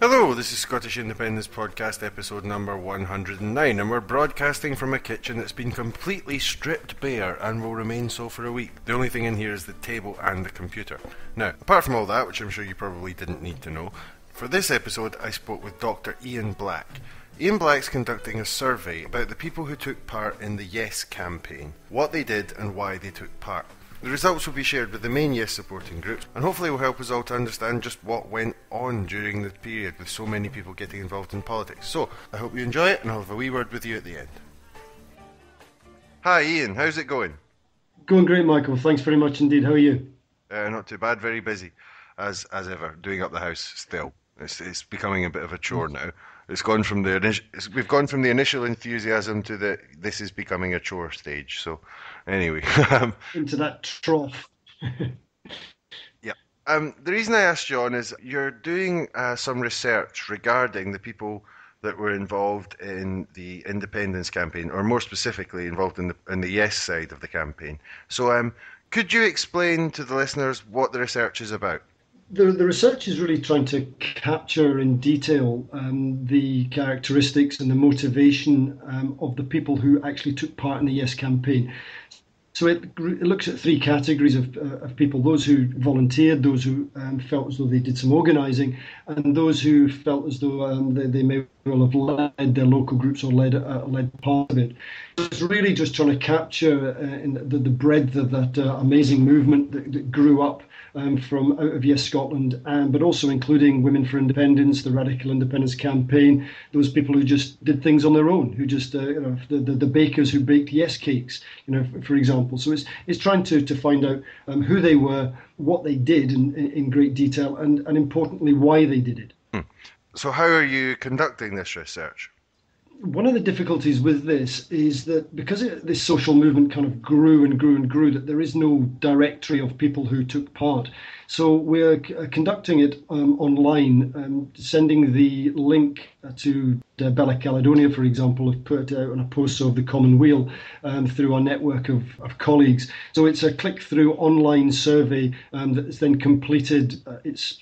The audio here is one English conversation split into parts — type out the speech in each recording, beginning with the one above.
Hello, this is Scottish Independence Podcast episode number 109, and we're broadcasting from a kitchen that's been completely stripped bare and will remain so for a week. The only thing in here is the table and the computer. Now, apart from all that, which I'm sure you probably didn't need to know, for this episode I spoke with Dr. Iain Black. Iain Black's conducting a survey about the people who took part in the Yes campaign, what they did and why they took part. The results will be shared with the main Yes supporting groups, and hopefully will help us all to understand just what went on during the period with so many people getting involved in politics. So, I hope you enjoy it, and I'll have a wee word with you at the end. Hi Iain, how's it going? Going great, Michael. Thanks very much indeed. How are you? Not too bad, very busy, as ever, doing up the house still. It's becoming a bit of a chore now. We've gone from the initial enthusiasm to this is becoming a chore stage. So, anyway, into that trough. Yeah. The reason I asked you on is you're doing some research regarding the people that were involved in the independence campaign, or more specifically involved in the Yes side of the campaign. So, could you explain to the listeners what the research is about? The research is really trying to capture in detail the characteristics and the motivation of the people who actually took part in the Yes campaign. So it looks at three categories of people: those who volunteered, those who felt as though they did some organising, and those who felt as though they may well have led their local groups or led part of it. So it's really just trying to capture in the breadth of that amazing movement that grew up from out of Yes Scotland, but also including Women for Independence, the Radical Independence Campaign, those people who just did things on their own, who just the bakers who baked Yes cakes, for example. So it's trying to find out who they were, what they did in great detail, and importantly why they did it. So how are you conducting this research? One of the difficulties with this is that because this social movement kind of grew and grew and grew, that there is no directory of people who took part. So we're conducting it online, sending the link to Bella Caledonia, for example, have put it out on a post of the Common Wheel through our network of colleagues. So it's a click-through online survey that's then completed.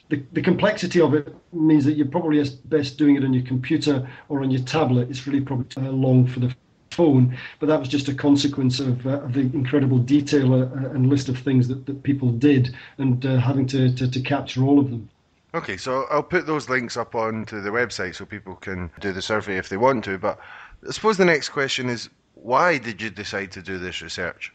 The complexity of it means that you're probably best doing it on your computer or on your tablet. It's really probably too long for the phone, but that was just a consequence of the incredible detail and list of things that people did, and having to capture all of them. Okay, so I'll put those links up onto the website so people can do the survey if they want to, but I suppose the next question is, why did you decide to do this research?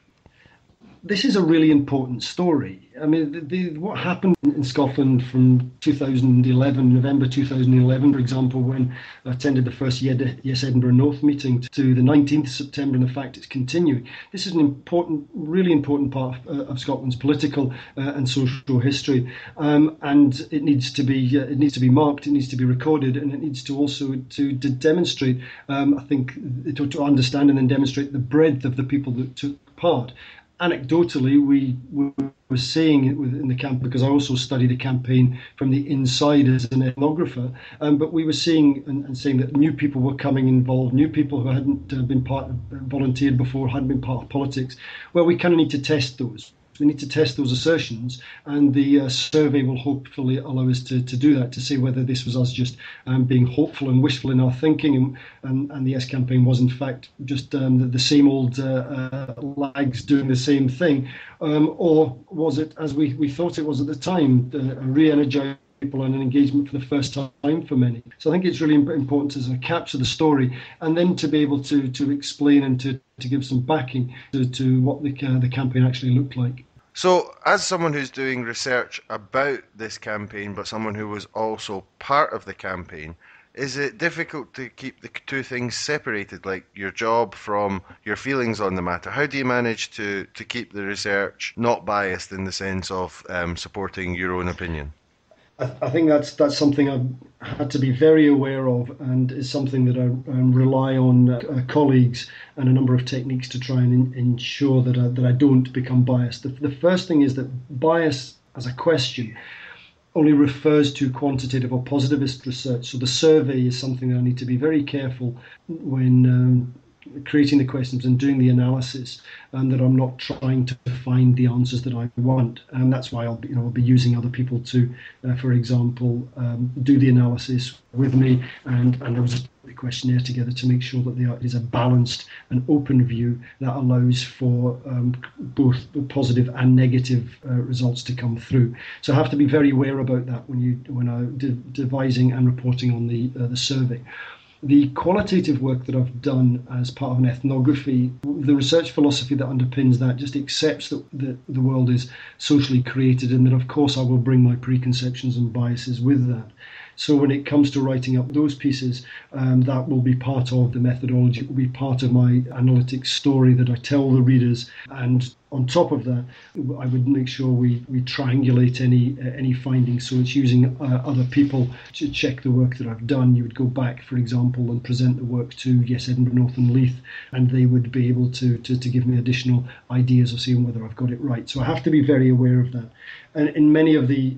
This is a really important story. I mean, what happened in Scotland from 2011, November 2011, for example, when I attended the first Yes Edinburgh North meeting, to the 19th of September, and the fact it's continuing. This is an important, really important part of Scotland's political and social history, and it needs to be marked, it needs to be recorded, and it needs to also to demonstrate, I think, to understand and then demonstrate the breadth of the people that took part. Anecdotally, we were seeing it in the camp, because I also study the campaign from the inside as an ethnographer, but we were seeing and saying that new people were coming involved, new people who hadn't been volunteered before, hadn't been part of politics. Well, we kind of need to test those. We need to test those assertions, and the survey will hopefully allow us to do that, to see whether this was us just being hopeful and wishful in our thinking, and the Yes campaign was in fact just the same old lags doing the same thing, or was it, as we thought it was at the time, a re-energised people and an engagement for the first time for many. So I think it's really important to sort of capture the story, and then to be able to explain and to give some backing to what the campaign actually looked like. So, as someone who's doing research about this campaign, but someone who was also part of the campaign, is it difficult to keep the two things separated, like your job from your feelings on the matter? How do you manage to keep the research not biased in the sense of supporting your own opinion? I think that's something I've had to be very aware of, and is something that I rely on colleagues and a number of techniques to try and ensure that I don't become biased. The first thing is that bias as a question only refers to quantitative or positivist research. So the survey is something that I need to be very careful when creating the questions and doing the analysis, and that I'm not trying to find the answers that I want. And that's why I'll be using other people to, for example, do the analysis with me, and there was a questionnaire together to make sure that there is a balanced and open view that allows for both positive and negative results to come through. So I have to be very aware about that when I'm devising and reporting on the survey. The qualitative work that I've done as part of an ethnography, the research philosophy that underpins that just accepts that the world is socially created, and that of course I will bring my preconceptions and biases with that. So when it comes to writing up those pieces, that will be part of the methodology, it will be part of my analytic story that I tell the readers. And on top of that, I would make sure we triangulate any findings. So it's using other people to check the work that I've done. You would go back, for example, and present the work to Yes Edinburgh North Leith, and they would be able to give me additional ideas of seeing whether I've got it right. So I have to be very aware of that. And in many of the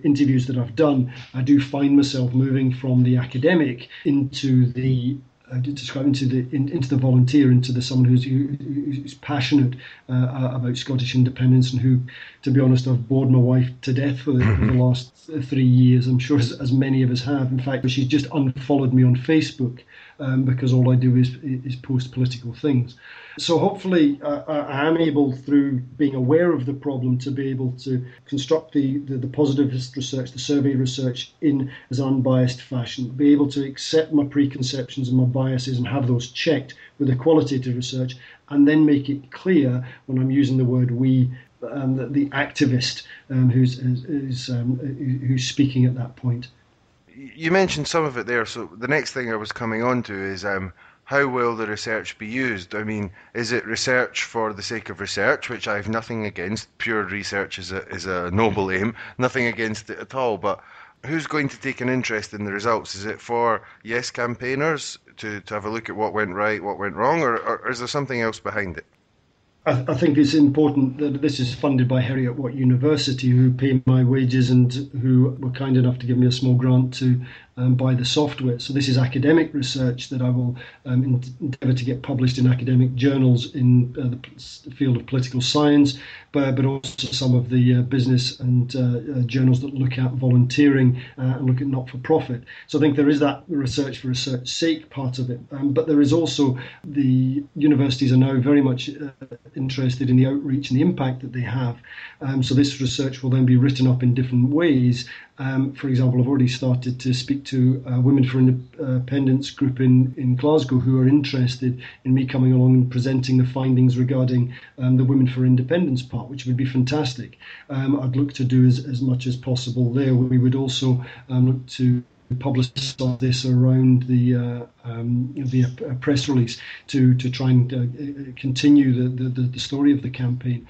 interviews that I've done, I do find myself moving from the academic into the into the volunteer, into someone who's passionate about Scottish independence, and who, to be honest, I've bored my wife to death for the last 3 years. I'm sure as many of us have. In fact, she's just unfollowed me on Facebook because all I do is post political things. So hopefully I am able, through being aware of the problem, to be able to construct the positivist research, the survey research as an unbiased fashion, be able to accept my preconceptions and my biases and have those checked with the qualitative research, and then make it clear when I'm using the word we, the activist who's speaking at that point. You mentioned some of it there, so the next thing I was coming on to is how will the research be used? I mean, is it research for the sake of research, which I have nothing against? Pure research is a noble aim, nothing against it at all, but who's going to take an interest in the results? Is it for Yes campaigners to have a look at what went right, what went wrong, or is there something else behind it? I think it's important that this is funded by Heriot-University, who pay my wages and who were kind enough to give me a small grant to buy the software. So this is academic research that I will endeavour to get published in academic journals in the field of political science, but also some of the business and journals that look at volunteering and look at not-for-profit. So I think there is that research for research's sake part of it, but there is also, the universities are now very much interested in the outreach and the impact that they have. So this research will then be written up in different ways. For example, I've already started to speak to a Women for Independence group in Glasgow who are interested in me coming along and presenting the findings regarding the Women for Independence part, which would be fantastic. I'd look to do as much as possible there. We would also look to publicise this around the press release to try and continue the story of the campaign.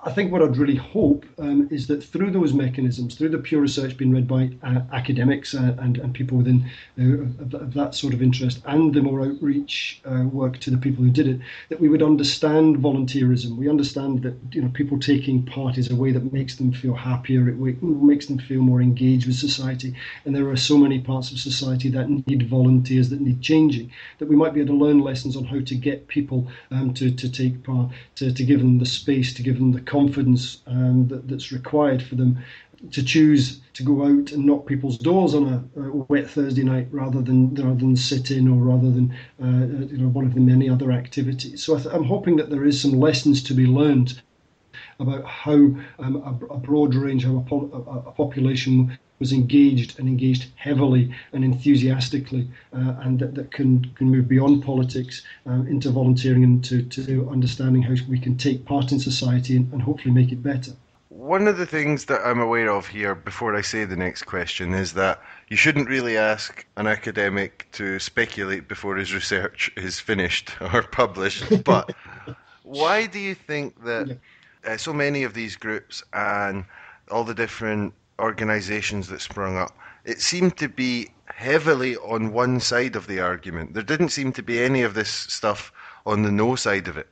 I think what I'd really hope is that through those mechanisms, through the pure research being read by academics and people within of that sort of interest, and the more outreach work to the people who did it, that we would understand volunteerism. We understand that people taking part is a way that makes them feel happier, it makes them feel more engaged with society, and there are so many parts of society that need volunteers, that need changing, that we might be able to learn lessons on how to get people to take part, to give them the space, to give them the confidence that's required for them to choose to go out and knock people's doors on a wet Thursday night rather than sit in, or rather than one of the many other activities. So I'm hoping that there is some lessons to be learned about how a broad range, how a population was engaged heavily and enthusiastically, and that can move beyond politics into volunteering and to understanding how we can take part in society and hopefully make it better. One of the things that I'm aware of here before I say the next question is that you shouldn't really ask an academic to speculate before his research is finished or published, but why do you think that so many of these groups and all the different organisations that sprung up, it seemed to be heavily on one side of the argument? There didn't seem to be any of this stuff on the no side of it.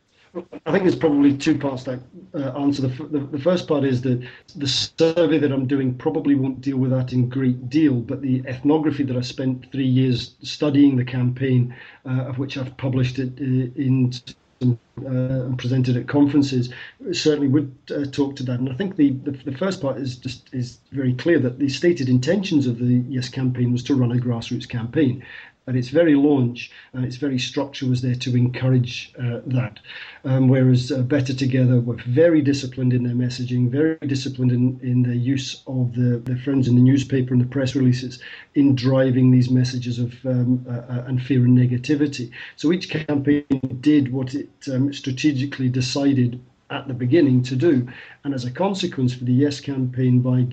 I think there's probably two parts to that answer. The first part is that the survey that I'm doing probably won't deal with that in great deal, but the ethnography that I spent 3 years studying the campaign, of which I've published it in and presented at conferences, certainly would talk to that. And I think the first part is very clear that the stated intentions of the Yes campaign was to run a grassroots campaign. At its very launch, its very structure was there to encourage that. Whereas Better Together were very disciplined in their messaging, very disciplined in their use of their friends in the newspaper and the press releases in driving these messages of and fear and negativity. So each campaign did what it strategically decided at the beginning to do, and as a consequence for the Yes campaign, by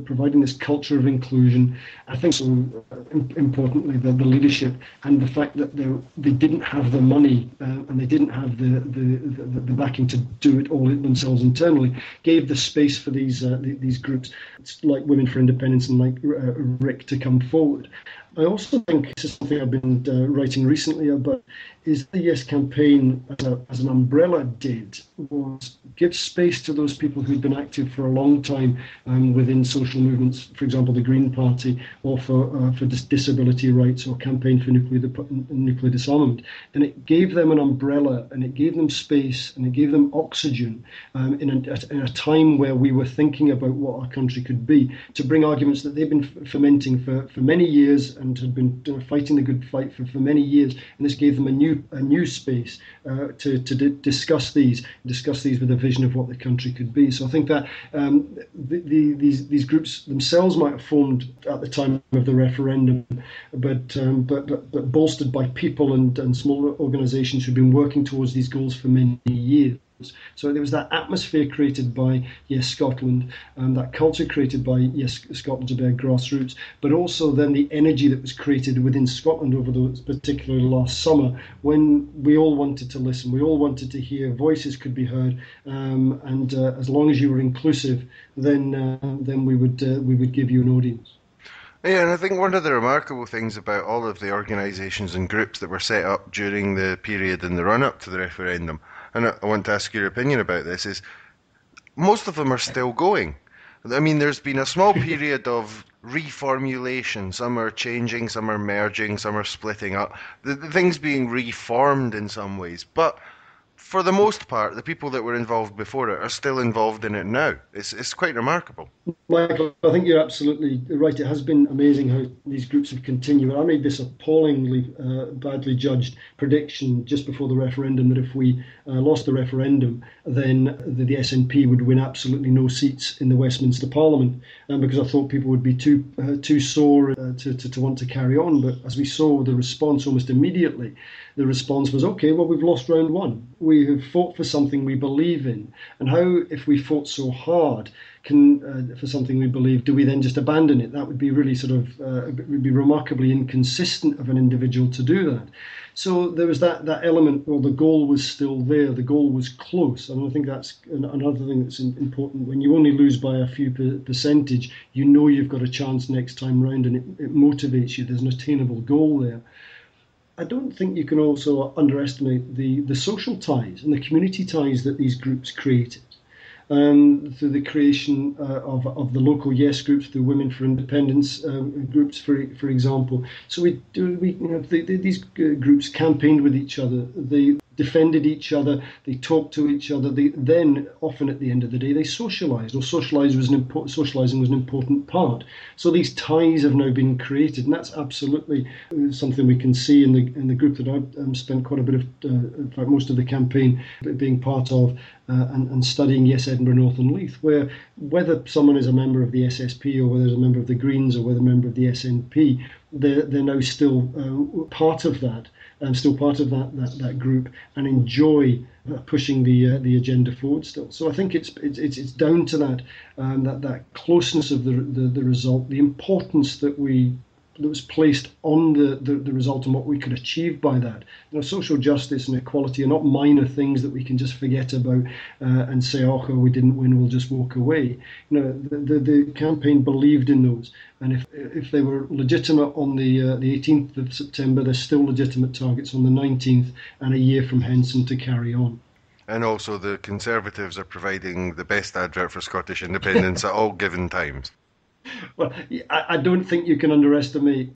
providing this culture of inclusion, I think so importantly the leadership and the fact that they didn't have the money and they didn't have the backing to do it all themselves internally, gave the space for these groups like Women for Independence and like Rick to come forward. I also think this is something I've been writing recently about, is the Yes campaign as an umbrella did was give space to those people who'd been active for a long time within social movements, for example, the Green Party, or for disability rights, or Campaign for Nuclear Disarmament. And it gave them an umbrella, and it gave them space, and it gave them oxygen in a time where we were thinking about what our country could be, to bring arguments that they've been fermenting for many years and had been fighting the good fight for many years. And this gave them a new space to discuss these with a vision of what the country could be. So I think that these groups themselves might have formed at the time of the referendum, but bolstered by people and smaller organisations who've been working towards these goals for many years. So there was that atmosphere created by Yes Scotland, that culture created by Yes Scotland's grassroots, but also then the energy that was created within Scotland over the particularly last summer, when we all wanted to listen, we all wanted to hear, voices could be heard, and as long as you were inclusive, then we would give you an audience. Yeah, and I think one of the remarkable things about all of the organisations and groups that were set up during the period in the run-up to the referendum, and I want to ask your opinion about this, is most of them are still going. I mean, there's been a small period of reformulation. Some are changing, some are merging, some are splitting up. The thing's being reformed in some ways, but for the most part, the people that were involved before it are still involved in it now. It's quite remarkable. Michael, I think you're absolutely right. It has been amazing how these groups have continued. I made this appallingly badly judged prediction just before the referendum that if we lost the referendum, then the SNP would win absolutely no seats in the Westminster Parliament, because I thought people would be too sore to want to carry on. But as we saw the response almost immediately, the response was, okay, well, we've lost round one. We have fought for something we believe in. And how, if we fought so hard for something we believe, do we then just abandon it? That would be really would be remarkably inconsistent of an individual to do that. So there was that element, well, the goal was still there, the goal was close. And I think that's another thing that's important. When you only lose by a few percentage, you know you've got a chance next time round, and it motivates you. There's an attainable goal there. I don't think you can also underestimate the social ties and the community ties that these groups created. Through the creation of the local Yes groups, the Women for Independence groups, for example. So these groups campaigned with each other. They defended each other. They talked to each other. Then, often at the end of the day, they socialised, or socialising was an important part. So these ties have now been created, and that's absolutely something we can see in the group that I've spent quite a bit of, in fact, most of the campaign being part of. And studying Yes Edinburgh North Leith, where whether someone is a member of the SSP or whether they're a member of the Greens or whether a member of the SNP, they're now still part of that, and still part of that group, and enjoy pushing the agenda forward still. So I think it's down to that closeness of the result, the importance that we was placed on the result and what we could achieve by that. Social justice and equality are not minor things that we can just forget about and say, oh, we didn't win, we'll just walk away. The campaign believed in those. And if they were legitimate on the 18th of September, they're still legitimate targets on the 19th and a year from Henson to carry on. And also the Conservatives are providing the best advert for Scottish independence at all given times. Well, I don't think you can underestimate